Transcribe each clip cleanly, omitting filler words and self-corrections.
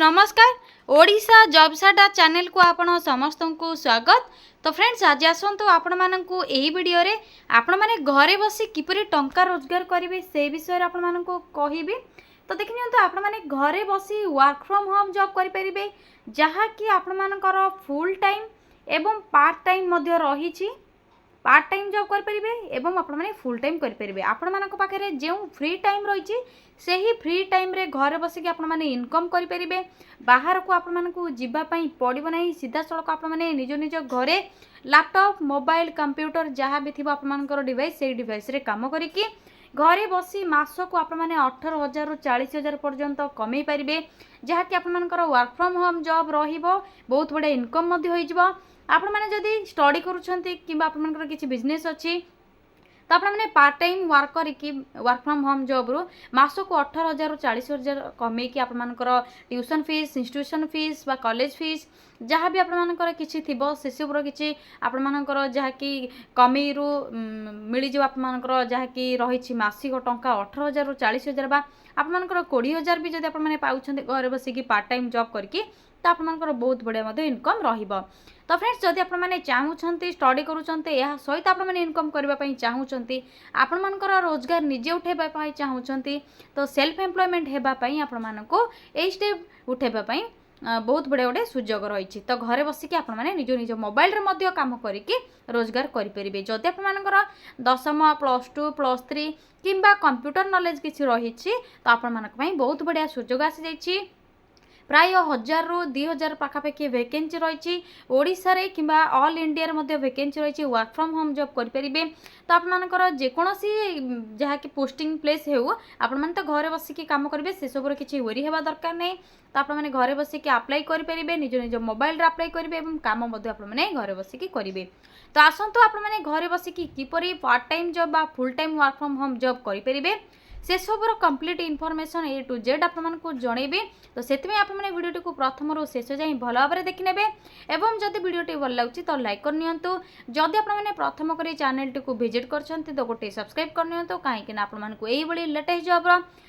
नमस्कार ओडिशा जॉब्स अड्डा चैनल को आपण समस्त को स्वागत। तो फ्रेंड्स आज आसतु आपण मानकु एही वीडियो रे आपण माने घरे बसी किपरि टंका रोजगार करिवे से विषय रे आपण मानकु कहिबी। तो देखि नियंतु आपण माने घरे बसी वर्क फ्रॉम होम जॉब करि परिबे जहा कि आपण मानकर फुल टाइम एवं पार्ट टाइम मध्य रहिछि। पार्ट टाइम जॉब करें एवं आपण मैंने फुल टाइम करें। आपण मानक पाखे जो फ्री टाइम रही से ही फ्री टाइम रे घर बसिक आपण मैंने इनकम करें। बाहर को आपण मानक जावाई पड़ो ना सीधा सड़क आप निज निज घरे लैपटॉप मोबाइल कंप्यूटर जहाँ भी थी आपर डिवाइस से डिवाइस रे काम करिकी घरे बसी मास को आप 18,000 रु 40,000 पर्यंत कमे पारे जहाँकि आपर वर्क फ्रॉम होम जॉब बहुत बड़े इनकम आपण मैंने जदि स्टडी करुँच कि आपर किसी बिजनेस अच्छी तो आप पार्ट टाइम वर्क करके वर्क फ्रॉम होम जॉब रू मास को 18,000 रु 40,000 कमेकी आपर ट्यूशन फीस इंस्टीट्यूशन फीस बा कॉलेज फीस जहाँ भी आपर किसी थी से सब किसी आपर जहाँकि कमी रू मिल आपर जहाँकि रही मासिक टंका 18,000 रु 40,000 बा आपर 20,000 भी जब आप घर बसिकी पार्ट टाइम जॉब करके तो आपर बहुत बढ़िया इनकम रहिबो। तो फ्रेंड्स जदि आपण माने चाहूछंती स्टडी करूछंती या सहित आपण माने इनकम करबा पई चाहूछंती आपण मानकर रोजगार निजे उठेबा पई चाहूछंती तो सेल्फ एम्प्लॉयमेंट हेबा पई आपण मानको ए स्टेप उठेबा पई बहुत बड़े बड़े सुजोग रही। तो घरे बसिकी आपण माने निज निज मोबाइल रे मध्य काम करिकी रोजगार करि परिबे। जदि आपण मानकर 10th +2 +3 किंबा कंप्यूटर नॉलेज किछि रहिछि तो आपण मानक पई बहुत बढ़िया सुजोग आसी जाइछि। प्राय 1,000 रु 2,000 पाखापाखि वैकेंसी रही ओडिशा रे किंबा ऑल इंडिया रे मध्य वैकेंसी रही वर्क फ्रॉम होम जॉब करें। तो आपर जेकोसी जहाँ कि पोस्टिंग प्लेस हो आपण माने तो घरे बसिकी काम करेंगे से सब किसी वरी हेबा दरकार नहीं। तो आप मैंने घरे बसिकी अप्लाई करेंगे निज निज मोबाइल रे अप्लाई करेंगे और काम घरे बसिकी करेंगे। तो आसतु आप मैंने घरे बसिकी किपरि पार्ट टाइम जॉब बा full time work from home job करेंगे से सबूर complete information A to Z आपको जनइबे। तो से आपने वीडियो को प्रथम रू शेष जाए भल भाव में देखने एवं जदि वीडियो भल लगे तो लाइक करनी जदि आपने प्रथम कर चैनल टी विजिट कर तो गोटे सब्सक्राइब करनी कहीं आपको यही latest job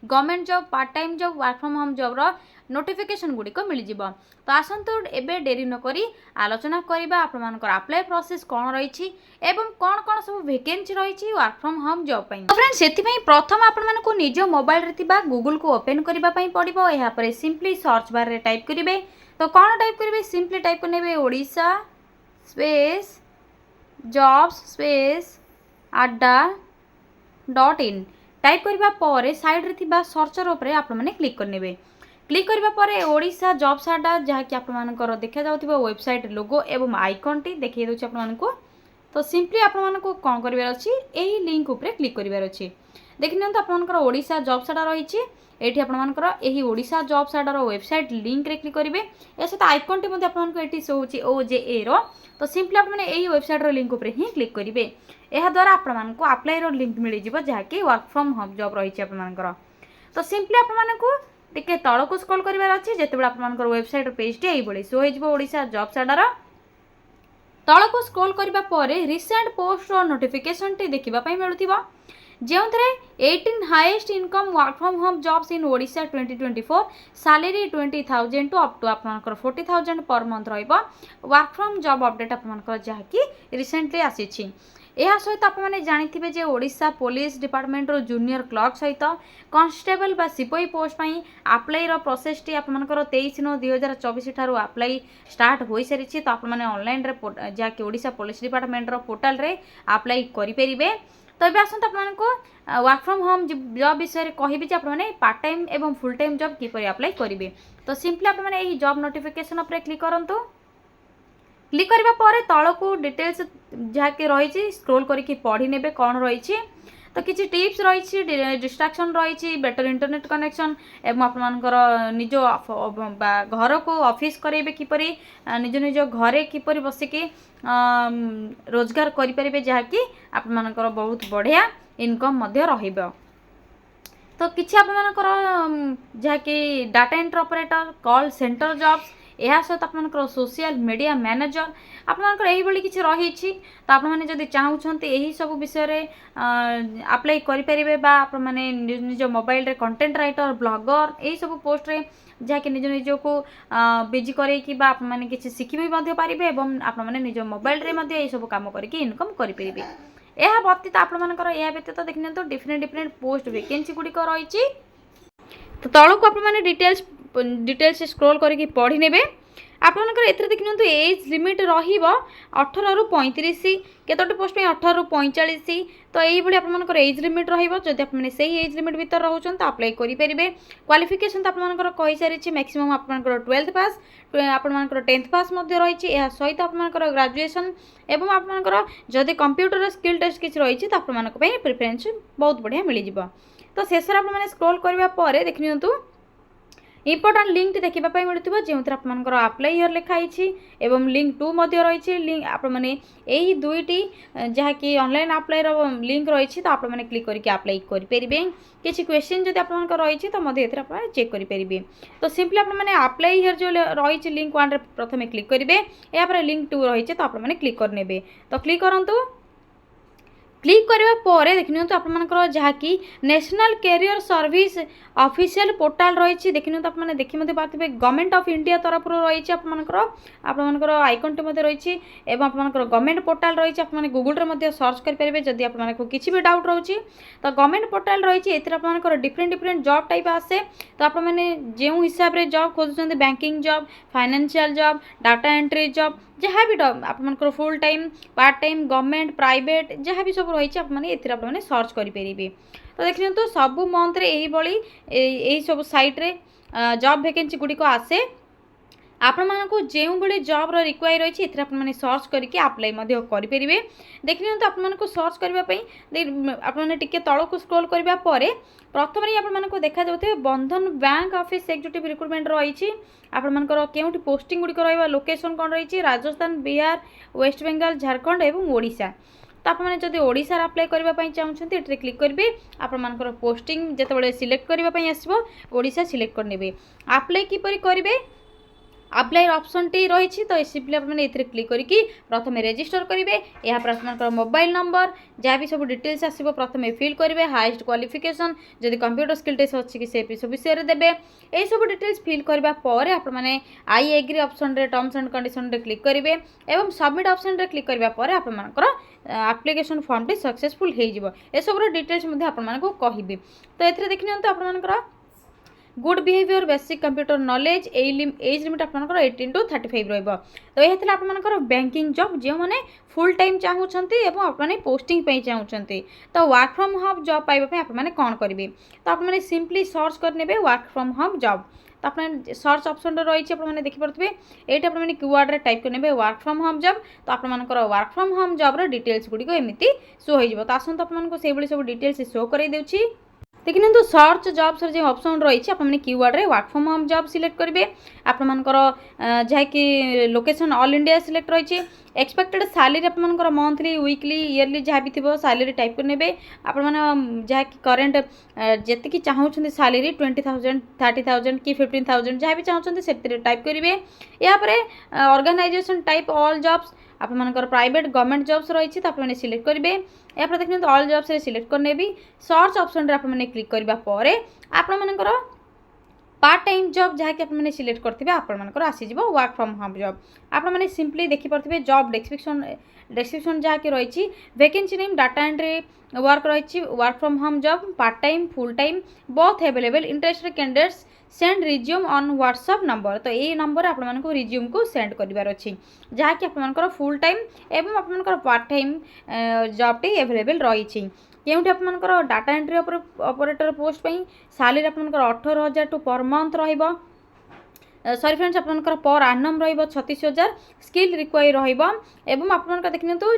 government job part time job work from home job notification गुड़िक मिल जाव। तो आसतु एबे डेरी नकरी आलोचना करबा आपनकर अप्लाई प्रोसेस कौन रही एवं कौन कौन सब वैकेंसी रही वर्क फ्रॉम होम जॉब पई। तो फ्रेंड्स सेति प्रथम आपनको निज मोबाइल रे थिबा गूगल को ओपन करबा पई पड़िबो। एहा परे सिंपली सर्च बार रे टाइप करिवे तो कौन टाइप करिवे सिंपली टाइप करनेबे Odisha space jobs space adda.in type करबा परे साइड रे थिबा सर्चर ऊपर आप माने क्लिक करनेबे। क्लिक करबा परे ओडिशा जॉब्स अड्डा जहाँ कि आपनकर देखा जाउथिबा वेबसाइट लोगो एवं आइकन टी देखै दोछि आपनको। तो सिंपली आपनको कौन करिवार अछि एही लिंक ऊपर क्लिक करिवार अछि। देखि नियंतु आपनकर ओडिशा जॉब्स अड्डा रहिछि एठी आपनकर एही ओडिशा जॉब्स अड्डा रो वेबसाइट लिंक रे क्लिक करिवे ए सहित आइकन टी मध्ये आपनको एठी शो होछि OJA रो। तो सिंपली आप एही वेबसाइट रो लिंक ऊपर ही क्लिक करिवे। एहा द्वारा आपनको अप्लाई रो लिंक मिल जिवो जहाँ कि वर्क फ्रॉम होम जॉब रहिछि आपनकर। तो सिंपली आपनको टिके तळको स्क्रॉल करिवार अछि जेतेबेला आपनकर वेबसाइट पेज टी एही बळी शो होइजबो ओडिशा जॉब्स अड्डा रो। तळको स्क्रॉल करिबा परे रिसेंट पोस्ट रो नोटिफिकेशन टी देखिबा पई मिलुथिबो जो 18 highest income work from home jobs in Odisha 2024 salary 20,000 to up to आपनकर 40,000 पर मंथ रहिबो। वर्क फ्रॉम जॉब अपडेट आपनकर जहाँ कि रिसेंटली आसीछि। यह सहित आपने जानिथिबे जे ओडिशा पुलिस डिपार्टमेंट रो जूनियर क्लर्क सहित कांस्टेबल बा सिपाही पोस्ट पई अप्लाई रो प्रोसेस टी आपनकर 23/9/2024 ठारू अप्लाई स्टार्ट होई सारिछि। तो आपने ऑनलाइन रे जा कि ओडिशा पुलिस डिपार्टमेंट रो पोर्टल रे अप्लाई करि परिबे। तो ये आसत आपको वर्क फ्रॉम होम जॉब विषय कहबी आपने पार्ट टाइम एवं फुल टाइम जॉब किपरि अप्लाई करेंगे। तो सिंपली आपने यही जॉब नोटिफिकेशन उपर क्लिक करंतु। क्लिक करबा परे तळको डिटेल्स जहाँ कि रही स्क्रोल करके पढ़ी नेबे कौन रही। तो किसी टिप्स रही डिस्ट्राक्शन रही बेटर इंटरनेट कनेक्शन एवं आपनकर निज घर को ऑफिस करेंगे किपरि निज निज घरे किपरि बसिकी रोजगार करें जहाँ कि आपनकर बहुत बढ़िया इनकम मध्य रहिबो। तो किछि आपनकर जहाँ कि data entry operator call centre jobs या सहित आपनकर सोशल मीडिया मैनेजर आपनकर एही भली किछि रहिछि तो आपण माने जदि चाहउछन्ते एही सब विषय रे अप्लाई करि परिबे बा आपण माने निज मोबाइल रे कंटेंट राइटर ब्लॉगर एही सब पोस्ट रे जहाँकि निज निज को बिजी करे कि बा आपण माने किछि शिखि भी मध्य पारिबे एवं आपण माने निज मोबाइल रे मध्य एही सब काम करके इनकम करि परिबे। यह व्यतीत आपण मानकर यह व्यतीत देखिने तो डिफरेंट डिफरेंट पोस्ट वैकेंसी गुड़िक रही तो तलक आप डिटेल्स स्क्रोल करके पढ़ी नेबे। आपनकर एथरे देखिनंतु एज लिमिट रहिबो 18 रु 35 केतोटी पोस्ट पे 18 रु 45 तो एही बडी आपनकर एज लिमिट रहिबो जदि आपने सही एज लिमिट भीतर रहउछन तो अप्लाई करि परिबे। क्वालिफिकेशन तो आपनकर कहि सारिछि मैक्सिमम आपनकर 12th पास आपनकर 10th पास मध्ये रहिछि या सहित आपनकर ग्रेजुएशन एवं आपनकर जदि कंप्यूटर स्किल टेस्ट किछ रहिछि तो आपनकर पे प्रेफरेंस बहुत बढ़िया मिलि जिवो। तो शेषर आपने स्क्रॉल करबा परे देखिनियंतु इंपोर्टेंट लिंक देखा मिलूँ जो आपर अप्लाई हियर लिखाई एवं लिंक 2 रही लिंक आप यही दुईटी जहाँकि ऑनलाइन अप्लाई लिंक रही तो आप क्लिक करके अप्लाई करेंगे। किसी क्वेश्चन जब आप रही तो चेक करेंगे। तो सिंपली आपने अप्लाई हियर जो रही लिंक 1 प्रथम क्लिक करेंगे यापर लिंक 2 रही तो आपने क्लिक करने तो क्लिक करूँ। क्लिक करने पर देखिए तो आपर जहाँकि national career service official portal रही देखिए तो आपने देखी पारे गवर्नमेंट ऑफ इंडिया तरफ रही आपर आइकन टी रही आपर गवर्नमेंट पोर्टाल रही आपने गूगल सर्च करेंगे जदि आपको किसी भी डाउट रोचे तो गवर्नमेंट पोर्टाल रही आपर डिफरेंट डिफरेंट जॉब टाइप आसे तो आपने जो हिसाब से जॉब खोजुंट banking job financial job data entry job जहाँ भी आपंकर full time part time government private जहाँ भी सब रही आपने सर्च करेंगे। तो देखिए तो सबू मंथ रे यही सब साइट रे जॉब वैकेंसी गुड़िक आसे आपण मानक जो भाई जॉब रिक्वायर रही है सर्च करके अप्लाई करेंगे। देखिए तो आपको सर्च करने आपने टिके तलक स्क्रॉल करने प्रथम आपको देखा जाते बंधन बैंक ऑफिस एग्जीक्यूटिव रिक्रुटमेंट रही आपंकर केउठी पोस्टिंग गुड़िक रहा लोकेशन कौन रही राजस्थान बिहार वेस्ट बेंगल झारखंड एवं ओडिशा। तो आपने जब ओडिशा अप्लाई करने चाहते ये क्लिक करेंगे आपर पोस्टिंग जिते सिलेक्ट करने आसो ओडिशा सिलेक्ट करने अप्लाई किपरि करेंगे अप्लाई ऑप्शन टी रही तो सिंपली आपने क्लिक करके प्रथम रजिस्टर करेंगे यहाँ पर आपंकर मोबाइल नंबर जहाँ भी सब डिटेल्स आसो प्रथम फिल करेंगे हाईएस्ट क्वालिफिकेशन जदि कंप्यूटर स्किल टेस्ट अच्छी कि से सब विषय देवे यही सब डिटेल्स फिल करने पर आपने आई एग्री ऑप्शन रे टर्म्स एंड कंडीशन रे क्लिक करेंगे एवं सबमिट ऑप्शन रे क्लिक करने पर आपंकर एप्लिकेशन फॉर्म टी सक्सेसफुल हो सब डिटेल्स आपको कहि। तो ये देखिए तो आपंकर good behaviour basic computer knowledge age limit आपंकर 18 to 35 रहिबो। तो यह आपंकर बैंकिंग जॉब जो मैंने फुल टाइम चाहूँगी आपने पोस्टिंग चाहूँगी तो वर्क फ्रॉम होम जॉब पाइबा आपने कौन करेंगे तो आपने सिंपली सर्च करने वर्क फ्रॉम होम जॉब तो आपने सर्च ऑप्शन रही आपने देखिपे ये आपने कीवर्ड रे टाइप करने वर्क फ्रॉम होम जॉब तो आपंकर work from home job details गुड़िक एमती शो हो तो आसत आपको से सब डिटेल्स शो कर देउछि। देखिए तो सर्च जॉब्स जो ऑप्शन रही आपने कीवर्ड रे work from home job select करेंगे आपंकर जहाँकि लोकेशन ऑल इंडिया सिलेक्ट रही एक्सपेक्टेड सैलरी आपंकर मंथली वीकली ईयरली जहाँ भी थी सैलरी टाइप करने आप जहाँकि करेन्ट जी चाहूँगी सैलरी 20,000 30,000 कि 15,000 जहाँ भी चाहूँगी से टाइप करेंगे। यहाँ पर ऑर्गेनाइजेशन टाइप ऑल जॉब्स आपंकर प्राइवेट गवर्नमेंट जॉब्स रही तो आपने सिलेक्ट करेंगे। या पर देखिए ऑल जॉब्स रे सिलेक्ट करने भी सर्च ऑप्शन रे आपने क्लिक करबा परे आपनकर पार्ट टाइम जॉब जहाँकि आपने सिलेक्ट करते आपनकर आसीज वर्क फ्रॉम होम जॉब आपने सिंपली देखिपे जॉब डिस्क्रिप्शन जहाँकि रही vacancy name data entry work रही work from home job part time full time both available interested candidates send resume on WhatsApp number तो ये नंबर आपको रिज्यूम को send करार अच्छी जहाँकि आपंकर फुल टाइम एवं आपंकर part time job T available रही केउठी आपंकर डाटा एंट्री ऑपरेटर पोस्ट पे सैलरी आपंकर 18,000 टू पर मंथ रहिबो सॉरी फ्रेंड्स आपंकर पर आनम रहिबो 36,000 स्किल रिक्वायर रहिबो एवं आपंकर देखिने तो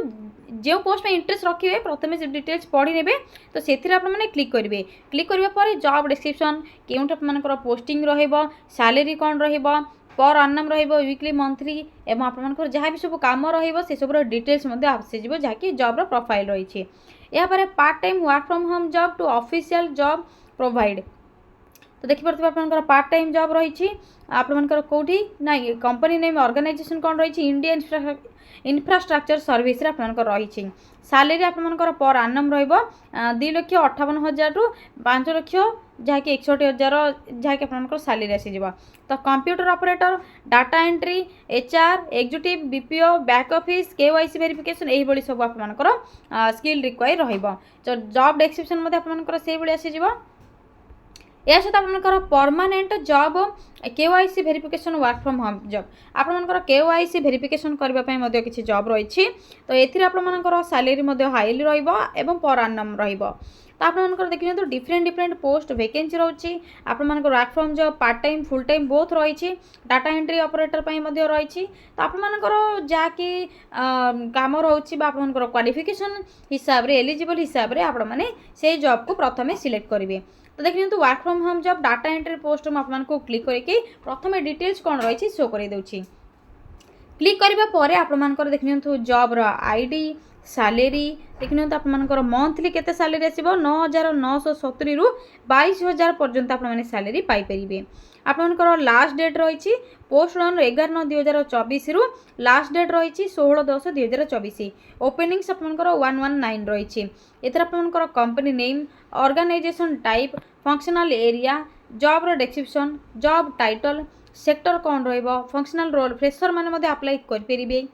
जो पोस्ट में इंटरेस्ट रखिए प्रथम से डिटेल्स पढ़ी नेबे तो सेथिरे आपने क्लिक करेंगे क्लिक करबा पर जॉब डिस्क्रिप्शन केउठी आपंकर पोस्टिंग रहिबो सैलरी कौन रहिबो पर आनम रहिबो वीकली मंथली एवं आपंकर जहाँ भी सब काम रहिबो से सब डिटेल्स आसीज जहाँकि जॉब प्रोफाइल रही। यहाँ पर part time work from home job to official job provide तो देखिपे आपंकर पार्ट टाइम जॉब रही आपंकर कौटी ना कंपनी नेम ऑर्गेनाइजेशन कौन रही इंडिया इंफ्रास्ट्रक्चर सर्विस आपंकर रही सैलरी आपंकर पर आनम र2,58,000 रु 5,00,000 जहाँकि 61,000 जहाँकि आपंकर सैलरी आसीज। तो computer operator data entry HR executive BPO back office KYC verification यही सब आपंकर स्किल रिक्वायर रही जॉब डिस्क्रिप्शन आपंकर से आसीज। या सहित आपंकर permanent job KYC verification work from home job आपंकर केवाईसी वेरिफिकेशन करने किसी जॉब रही तो ये आपंकर सैलरी हाईली रही पर आनम रही। तो आपंकर देखिए तो डिफरेंट डिफरेंट पोस्ट वैकेंसी रोचे आपंकर work from job part time full time both रही डाटा एंट्री ऑपरेटर रही तो आपंकर जहाँकि कम रोचे आपंकर क्वालिफिकेशन हिसाब से एलिजिबल हिसाब से आपण मैंने से जॉब को प्रथम सिलेक्ट करेंगे। तो देखिए तो work from home job data entry post आपको क्लिक करके प्रथम डिटेल्स कौन रही शो कर दूसरी क्लिक करने पर आपंकर देखिए जॉब आईडी सैलरी देखिए आपंकर मंथली केते सैलरी आसो 9,970 रु 22,000 पर्यंत आपने सैलरी पाइपर आपंकर लास्ट डेट रही पोस्ट रन 11/9/2024 रु लास्ट डेट रही 16/10/2024 ओपनिंग्स आपंकर 119 रही एथर आपंकर company name organisation type functional area job description job title sector कौन रहिबो फंक्शनल रोल फ्रेशर माने अप्लाई करेंगे।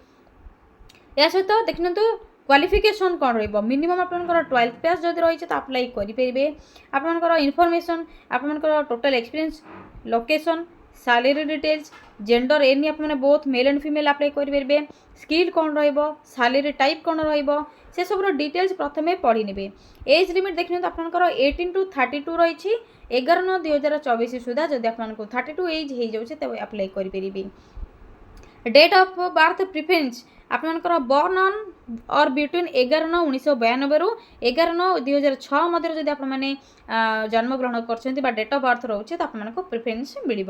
या सहित देखिए तो क्वालिफिकेशन कौन रहिबो मिनिमम आपंकर 12th पास जदि रही तो अप्लाई करेंगे। आपंकर इनफॉरमेशन आपंकर total experience location salary details gender any आपने both male and female apply करेंगे स्किल कौन रहिबो सैलरी टाइप कौन रहिबो से सब डिटेल्स प्रथमे पढ़ी ने। एज लिमिट देखिए तो आपंकर 18 to 32 रही 11/9/2024 सुधा जदि आपको 32 एज हो जाए तब अप्लाई करेंगे। डेट ऑफ बर्थ प्रिफरेंस आपंकर बॉर्न ऑन और बिटवीन 11/9/1992 रु 11/9/2006 मध्य जब आपने जन्मग्रहण कर डेट ऑफ बर्थ रोचे तो आपको प्रिफरेंस मिल।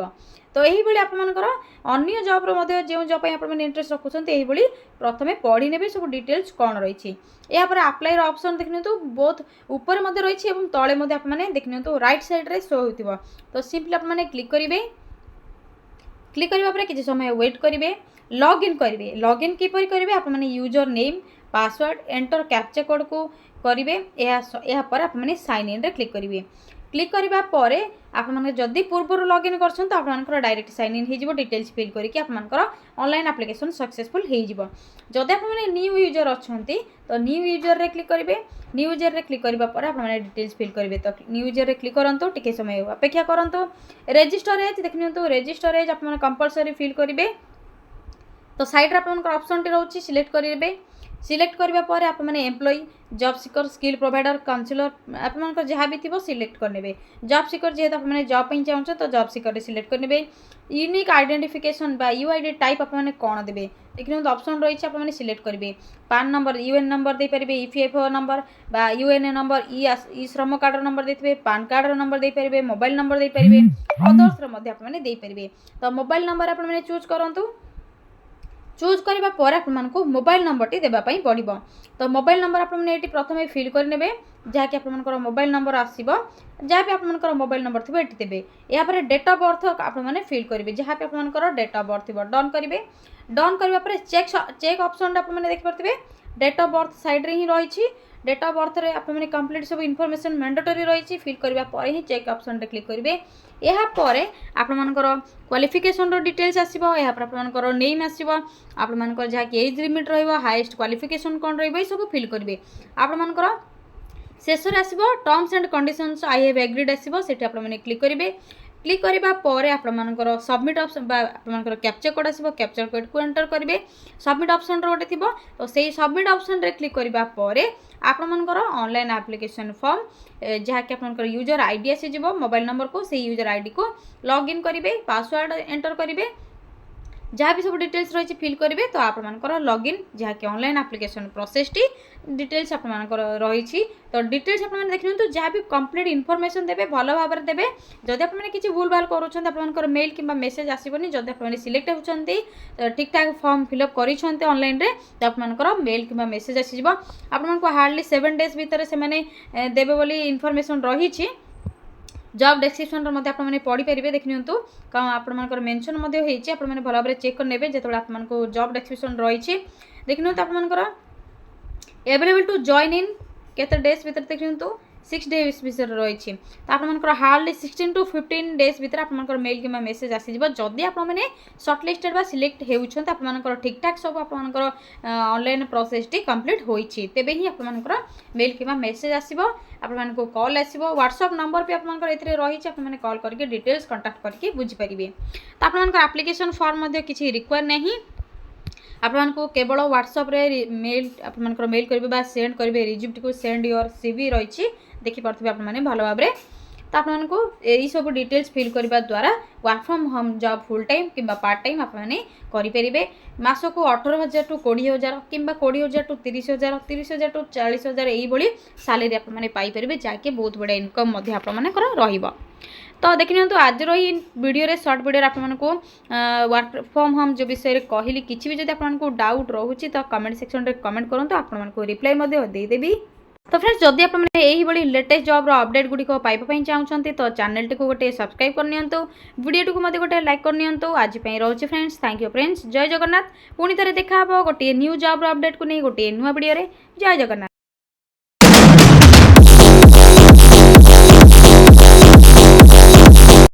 तो यही आपंकर अन्य जॉब जो जॉब आपने इंटरेस्ट रखुंट यही प्रथम पढ़ी ने सब डिटेल्स कौन रही यापर अप्लाई ऑप्शन देखिए तो बहुत ऊपर रही तले आपने देखिए तो राइट साइड रे शो हो तो सिंपली आपने क्लिक करेंगे क्लिक करने किसी समय वेट करेंगे लॉगिन करेंगे लॉगिन किपर करेंगे आपने user name password enter captcha code को करेंगे यापर आपने साइन इन रे क्लिक करेंगे क्लिक करने पर आपने जदि पूर्व लॉगिन कर तो डायरेक्ट साइन इन हो डिटेल्स फिल करके आपंकर ऑनलाइन एप्लिकेशन सक्सेसफुल हो जदि आपने न्यू यूजर अच्छा तो न्यू यूजर रे क्लिक करेंगे न्यू यूजर रे क्लिक करने पर आपने डिटेल्स फिल करेंगे तो न्यू यूजर रे क्लिक करूँ टिके समय अपेक्षा करूँ रजिस्टर एज देखिए तो रजिस्टर एज आप कंपलसरी फिल करेंगे तो साइड आपंकर ऑप्शन टी रोचे सिलेक्ट करेंगे सिलेक्ट करने पर आपने employee job seeker skill provider counsellor आपंकर जहाँ भी थी सिलेक्ट करने जॉब सिकर जेहेतु आपने जॉब चाहूँ तो जॉब सिकर सिलेक्ट करने यूनिक आइडेंटिफिकेशन बा यूआईडी टाइप आपने कौन देवे देखिए ऑप्शन रही आपने सिलेक्ट करेंगे पान नंबर यूएन नंबर दे पारे ईपीएफओ नंबर बा यूएनए नंबर ई श्रम कार्ड नंबर देते पान कार्ड नंबर दे पारे मोबाइल नंबर दे पारे अदर्स आपने दे पारे तो मोबाइल नंबर आपने चूज करूँ चूज करने पर आपको मोबाइल नंबर टी देवाई पड़ो तो मोबाइल नंबर आपने ये प्रथम फिल करने जहाँकि आपंकर मोबाइल नंबर आसो जहाँ भी आपंकर मोबाइल नंबर थी ये देवे यापर डेट ऑफ बर्थ आपने फिल करेंगे जहाँ भी आपंकर डेट ऑफ बर्थ थी डन करेंगे डन करने चेक ऑप्शन आपने देखिपे डेट ऑफ बर्थ साइड रे ही रही डेट ऑफ बर्थ रे आपने कंप्लीट सब इनफॉरमेशन मैंडेटरी रही फिल करने पर ही चेक ऑप्शन रे क्लिक करेंगे यापर आपंकर क्वालिफिकेशन डिटेल्स आसो यापर आपंकर नेम आसो आपंकर जहाँकि एज लिमिट हाईएस्ट क्वालिफिकेशन कौन रही सब फिल करेंगे आपंकर शेष आसो terms and conditions I have agreed आसो से आपने क्लिक करेंगे क्लिक करने पर आपंकर सबमिट ऑप्शन आपंकर कैप्चा कोड आसो कैप्चा कोड को एंटर करेंगे सबमिट ऑप्शन गोटे थी तो से सबमिट ऑप्शन रे क्लिक करने पर आपंकर ऑनलाइन एप्लिकेशन फॉर्म जहाँकि आपंकर यूजर आईडी आसीज मोबाइल नंबर को से यूजर आईडी को लॉगिन करेंगे पासवर्ड एंटर करेंगे जहाँ भी सब डिटेल्स रही फिल करेंगे तो आपंकर लॉगिन जहाँकि online application process T details आपंकर रही तो डिटेल्स आपने देखिए तो जहाँ भी कंप्लीट इनफॉरमेशन देवे भल भाव में देवे जदि आपने किसी भूल भाल कर मेल कि मेसेज आसबनी जदि आपने सिलेक्ट होती ठीक ठाक फॉर्म फिलअप कर ऑनलाइन रे तो आपंकर मेल कि मेसेज आसीज आपको हार्डली 7 days भितर से देवे बोली इनफॉरमेशन रही जॉब डिस्क्रिप्शन मध्य आप पढ़ी पारे देखिए कौन आपर मेंशन होती आप भल भाव चेक कर नेबे जो आपको जॉब डिस्क्रिप्शन रही देखिए आपर एवेलेबल टू जॉइन इन केते डेज भीतर देखिए 6 डेज भीतर रही तो आपर हार्डली 16 टू 15 डेज भीतर आपर मेल कि मेसेज आसीज जदि आपने सर्टलिस्टेड सिलेक्ट होकर ठीक ठाक सब आपर ऑनलाइन प्रोसेस टी कंप्लीट होती तेबे ही आपर मेल कि मेसेज आसो आप कॉल आसो व्हाट्सएप नंबर भी आपर रही आपने कॉल करके डिटेल्स कांटेक्ट करके बुझीपारे तो आपर एप्लिकेशन फॉर्म किसी रिक्वायर नहीं आपको केवल व्हाट्सएप रे मेल आपर मेल करेंगे सेंड करेंगे रिज्यूम को सेंड योर सीवी रही देखिपे आपने भल भाव तो आपको यही सब डिटेल्स फिल करने द्वारा work from home job full time कि पार्ट टाइम आपने करेंगे मास को 18,000 टू 20,000 कि 20,000 टू 30,000 30,000 टू 40,000 यही सालेरी आपने पाइपर जहाँकि बहुत बड़ा इनकम आपंकर तो देखिए आज ही वीडियो रे शॉर्ट वीडियो आपको वर्क फ्रॉम होम जो विषय कहली किसी भी जब आपको डाउट रोचे तो कमेंट सेक्शन में कमेंट करूँ आपको रिप्लाई देदेवी तो फ्रेंड्स जदि आपने यही लेटेस्ट जॉब अपडेट गुड़िक पाइबापी चाहते तो चैनल टी गोटे सब्सक्राइब करनी वीडियो टी गोटे लाइक करनी आज रोचे फ्रेंड्स थैंक यू फ्रेंड्स जय जगन्नाथ पुणी थे देखा गोटे न्यू जॉब अपडेट को नहीं गोटे नुआ वीडियो जय जगन्नाथ।